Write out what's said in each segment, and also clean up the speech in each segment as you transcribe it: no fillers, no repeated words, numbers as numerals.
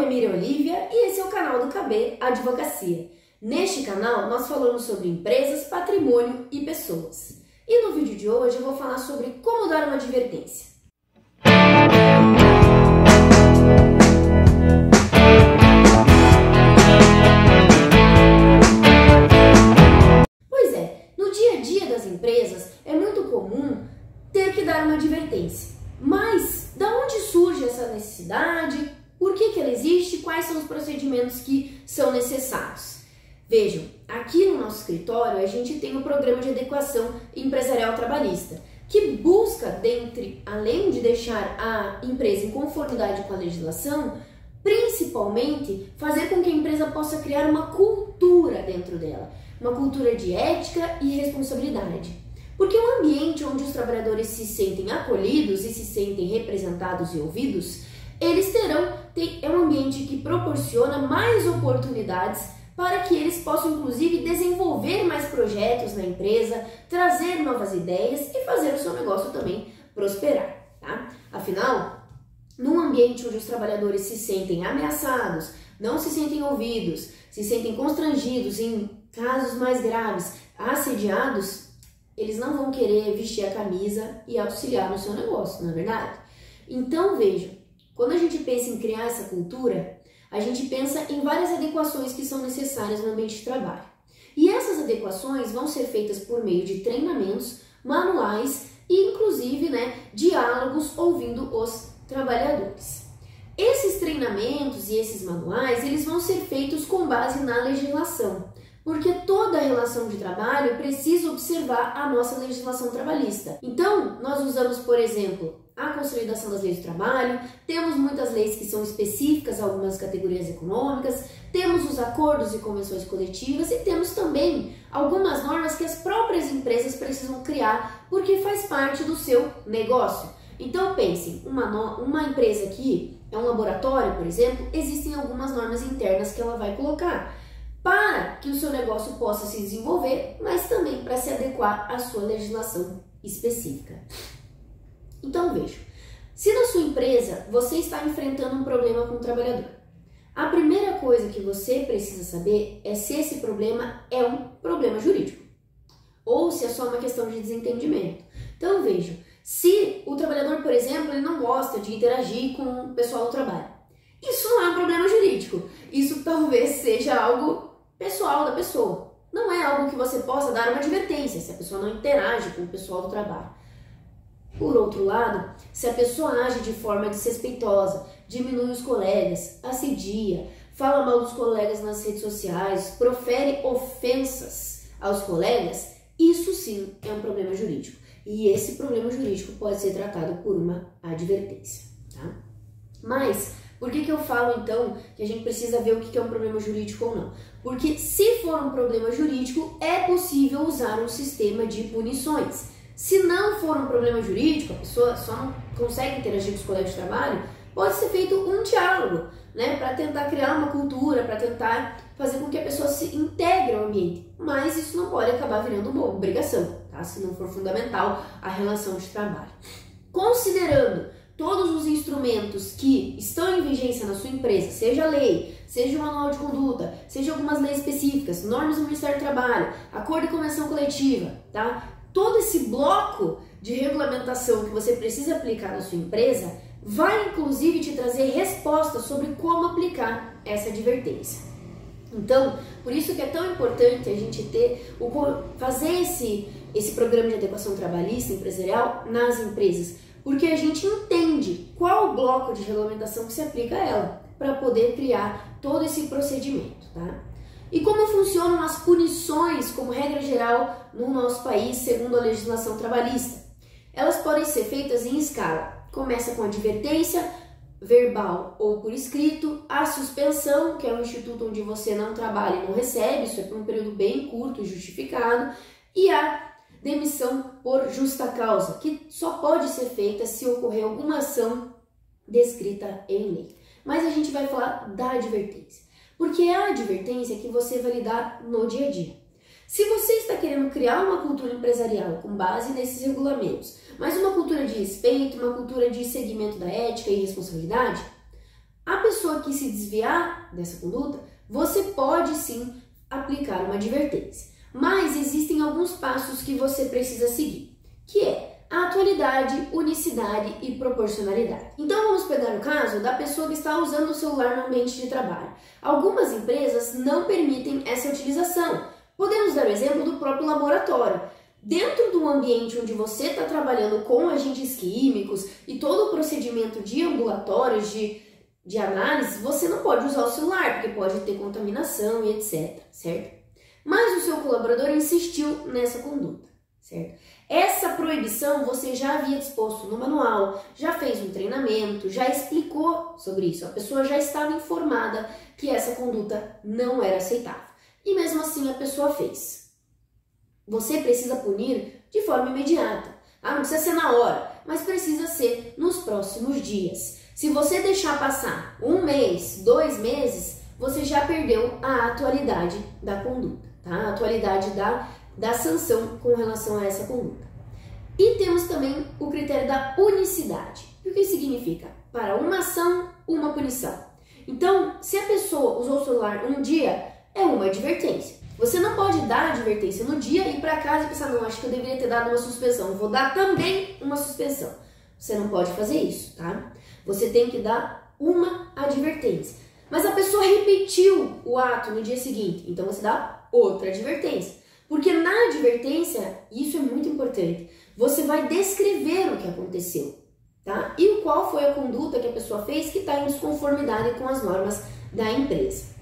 nome é Miriam Olivia e esse é o canal do KB Advocacia. Neste canal nós falamos sobre empresas, patrimônio e pessoas. E no vídeo de hoje eu vou falar sobre como dar uma advertência. Pois é, no dia a dia das empresas é muito comum ter que dar uma advertência. Mas da onde surge essa necessidade? Por que ela existe? Quais são os procedimentos que são necessários? Vejam, aqui no nosso escritório a gente tem o programa de adequação empresarial trabalhista, que busca, além de deixar a empresa em conformidade com a legislação, principalmente fazer com que a empresa possa criar uma cultura dentro dela, uma cultura de ética e responsabilidade. Porque um ambiente onde os trabalhadores se sentem acolhidos e se sentem representados e ouvidos, é um ambiente que proporciona mais oportunidades para que eles possam, inclusive, desenvolver mais projetos na empresa, trazer novas ideias e fazer o seu negócio também prosperar, tá? Afinal, num ambiente onde os trabalhadores se sentem ameaçados, não se sentem ouvidos, se sentem constrangidos, em casos mais graves, assediados, eles não vão querer vestir a camisa e auxiliar no seu negócio, não é verdade? Então, vejam, quando a gente pensa em criar essa cultura, a gente pensa em várias adequações que são necessárias no ambiente de trabalho. E essas adequações vão ser feitas por meio de treinamentos, manuais e, inclusive, diálogos ouvindo os trabalhadores. Esses treinamentos e esses manuais, eles vão ser feitos com base na legislação, porque toda relação de trabalho precisa observar a nossa legislação trabalhista. Então, nós usamos, por exemplo, a Consolidação das Leis do Trabalho, temos muitas leis que são específicas a algumas categorias econômicas, temos os acordos e convenções coletivas e temos também algumas normas que as próprias empresas precisam criar porque faz parte do seu negócio. Então pensem, uma empresa que é um laboratório, por exemplo, existem algumas normas internas que ela vai colocar para que o seu negócio possa se desenvolver, mas também para se adequar à sua legislação específica. Então veja, se na sua empresa você está enfrentando um problema com o trabalhador, a primeira coisa que você precisa saber é se esse problema é um problema jurídico ou se é só uma questão de desentendimento. Então veja, se o trabalhador, por exemplo, ele não gosta de interagir com o pessoal do trabalho, isso não é um problema jurídico, isso talvez seja algo pessoal da pessoa, não é algo que você possa dar uma advertência se a pessoa não interage com o pessoal do trabalho. Por outro lado, se a pessoa age de forma desrespeitosa, diminui os colegas, assedia, fala mal dos colegas nas redes sociais, profere ofensas aos colegas, isso sim é um problema jurídico. E esse problema jurídico pode ser tratado por uma advertência, tá? Mas por que eu falo então que a gente precisa ver o que é um problema jurídico ou não? Porque se for um problema jurídico, é possível usar um sistema de punições. Se não for um problema jurídico, a pessoa só não consegue interagir com os colegas de trabalho, pode ser feito um diálogo, para tentar criar uma cultura, para tentar fazer com que a pessoa se integre ao ambiente. Mas isso não pode acabar virando uma obrigação, tá? Se não for fundamental a relação de trabalho. Considerando todos os instrumentos que estão em vigência na sua empresa, seja a lei, seja o manual de conduta, seja algumas leis específicas, normas do Ministério do Trabalho, acordo e convenção coletiva, tá? Todo esse bloco de regulamentação que você precisa aplicar na sua empresa vai inclusive te trazer respostas sobre como aplicar essa advertência. Então, por isso que é tão importante a gente fazer esse programa de adequação trabalhista empresarial nas empresas, porque a gente entende qual o bloco de regulamentação que se aplica a ela, para poder criar todo esse procedimento, tá? E como funcionam as punições, como regra geral, no nosso país, segundo a legislação trabalhista? Elas podem ser feitas em escala. Começa com advertência, verbal ou por escrito, a suspensão, que é um instituto onde você não trabalha e não recebe, isso é por um período bem curto e justificado, e a demissão por justa causa, que só pode ser feita se ocorrer alguma ação descrita em lei. Mas a gente vai falar da advertência, porque é a advertência que você vai lidar no dia a dia. Se você está querendo criar uma cultura empresarial com base nesses regulamentos, mas uma cultura de respeito, uma cultura de seguimento da ética e responsabilidade, a pessoa pessoa que se desviar dessa conduta, você pode sim aplicar uma advertência. Mas existem alguns passos que você precisa seguir, que é a atualidade, unicidade e proporcionalidade. Então vamos pegar o caso da pessoa que está usando o celular no ambiente de trabalho. Algumas empresas não permitem essa utilização. Podemos dar o exemplo do próprio laboratório. Dentro do ambiente onde você está trabalhando com agentes químicos e todo o procedimento de ambulatórios, de análise, você não pode usar o celular, porque pode ter contaminação e etc, certo? Mas o seu colaborador insistiu nessa conduta, certo? Essa proibição você já havia disposto no manual, já fez um treinamento, já explicou sobre isso, a pessoa já estava informada que essa conduta não era aceitável. E mesmo assim a pessoa fez. Você precisa punir de forma imediata. Não precisa ser na hora, mas precisa ser nos próximos dias. Se você deixar passar 1 mês, 2 meses, você já perdeu a atualidade da conduta, tá? A atualidade da sanção com relação a essa conduta. E temos também o critério da unicidade. O que significa? Para uma ação, uma punição. Então, se a pessoa usou o celular um dia, é uma advertência. Você não pode dar advertência no dia e ir para casa e pensar, não, acho que eu deveria ter dado uma suspensão, vou dar também uma suspensão. Você não pode fazer isso, tá? Você tem que dar uma advertência. Mas a pessoa repetiu o ato no dia seguinte, então você dá outra advertência. Porque na advertência, isso é muito importante, você vai descrever o que aconteceu, tá? E qual foi a conduta que a pessoa fez que está em desconformidade com as normas da empresa.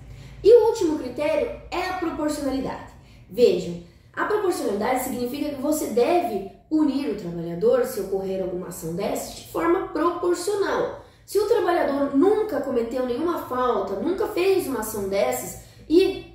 E o último critério é a proporcionalidade. Vejam, a proporcionalidade significa que você deve punir o trabalhador, se ocorrer alguma ação dessa, de forma proporcional. Se o trabalhador nunca cometeu nenhuma falta, nunca fez uma ação dessas e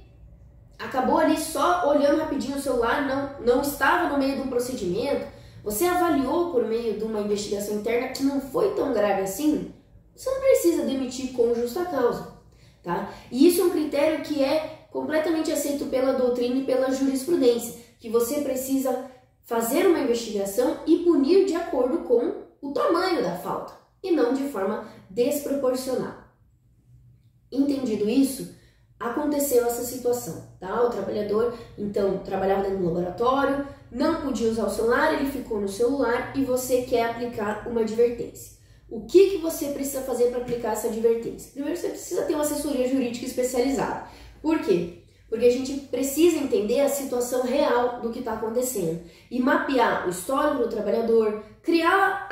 acabou ali só olhando rapidinho o celular, não estava no meio de um procedimento, você avaliou por meio de uma investigação interna que não foi tão grave assim, você não precisa demitir com justa causa. Tá? E isso é um critério que é completamente aceito pela doutrina e pela jurisprudência, que você precisa fazer uma investigação e punir de acordo com o tamanho da falta, e não de forma desproporcional. Entendido isso, aconteceu essa situação, tá? O trabalhador, então, trabalhava dentro do laboratório, não podia usar o celular, ele ficou no celular e você quer aplicar uma advertência. O que você precisa fazer para aplicar essa advertência? Primeiro, você precisa ter uma assessoria jurídica especializada. Por quê? Porque a gente precisa entender a situação real do que está acontecendo e mapear o histórico do trabalhador, criar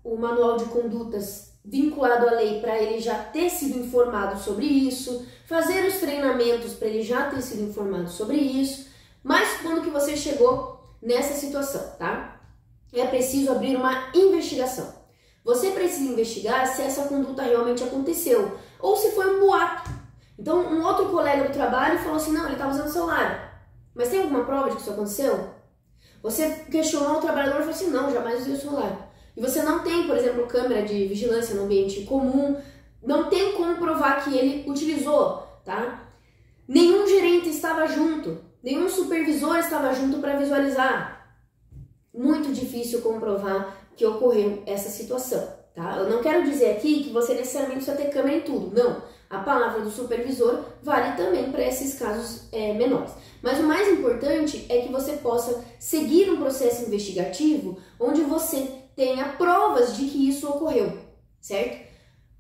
o manual de condutas vinculado à lei para ele já ter sido informado sobre isso, fazer os treinamentos para ele já ter sido informado sobre isso. Mas quando que você chegou nessa situação, tá? É preciso abrir uma investigação. Você precisa investigar se essa conduta realmente aconteceu ou se foi um boato. Então, um outro colega do trabalho falou assim, não, ele estava usando o celular. Mas tem alguma prova de que isso aconteceu? Você questionou o trabalhador e falou assim, não, jamais usei o celular. E você não tem, por exemplo, câmera de vigilância no ambiente comum, não tem como provar que ele utilizou, tá? Nenhum gerente estava junto, nenhum supervisor estava junto para visualizar. Muito difícil comprovar que ocorreu essa situação, tá? Eu não quero dizer aqui que você necessariamente precisa ter câmera em tudo, não. A palavra do supervisor vale também para esses casos menores. Mas o mais importante é que você possa seguir um processo investigativo onde você tenha provas de que isso ocorreu, certo?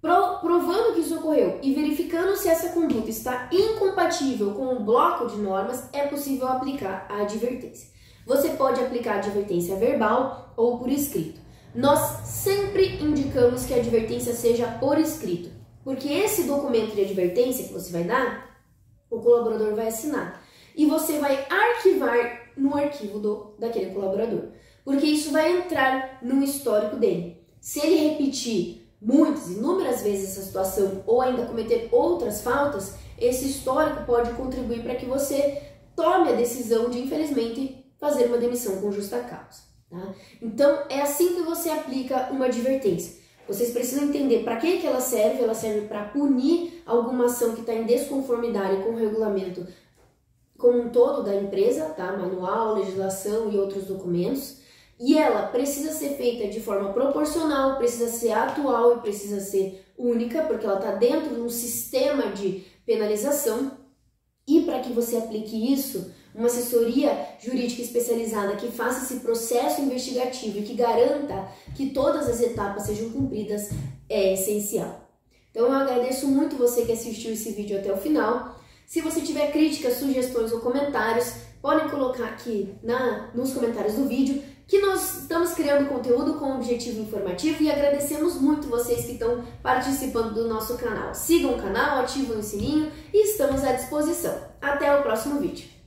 Provando que isso ocorreu e verificando se essa conduta está incompatível com o bloco de normas, é possível aplicar a advertência. Você pode aplicar a advertência verbal ou por escrito. Nós sempre indicamos que a advertência seja por escrito, porque esse documento de advertência que você vai dar, o colaborador vai assinar e você vai arquivar no arquivo daquele colaborador, porque isso vai entrar no histórico dele. Se ele repetir inúmeras vezes essa situação ou ainda cometer outras faltas, esse histórico pode contribuir para que você tome a decisão de, infelizmente, fazer uma demissão com justa causa. Tá? Então, é assim que você aplica uma advertência. Vocês precisam entender para que ela serve. Ela serve para punir alguma ação que está em desconformidade com o regulamento como um todo da empresa, tá? Manual, legislação e outros documentos. E ela precisa ser feita de forma proporcional, precisa ser atual e precisa ser única, porque ela está dentro de um sistema de penalização, e para que você aplique isso, uma assessoria jurídica especializada que faça esse processo investigativo e que garanta que todas as etapas sejam cumpridas é essencial. Então eu agradeço muito você que assistiu esse vídeo até o final. Se você tiver críticas, sugestões ou comentários, podem colocar aqui nos comentários do vídeo, que nós estamos criando conteúdo com objetivo informativo e agradecemos muito vocês que estão participando do nosso canal. Sigam o canal, ativem o sininho e estamos à disposição. Até o próximo vídeo.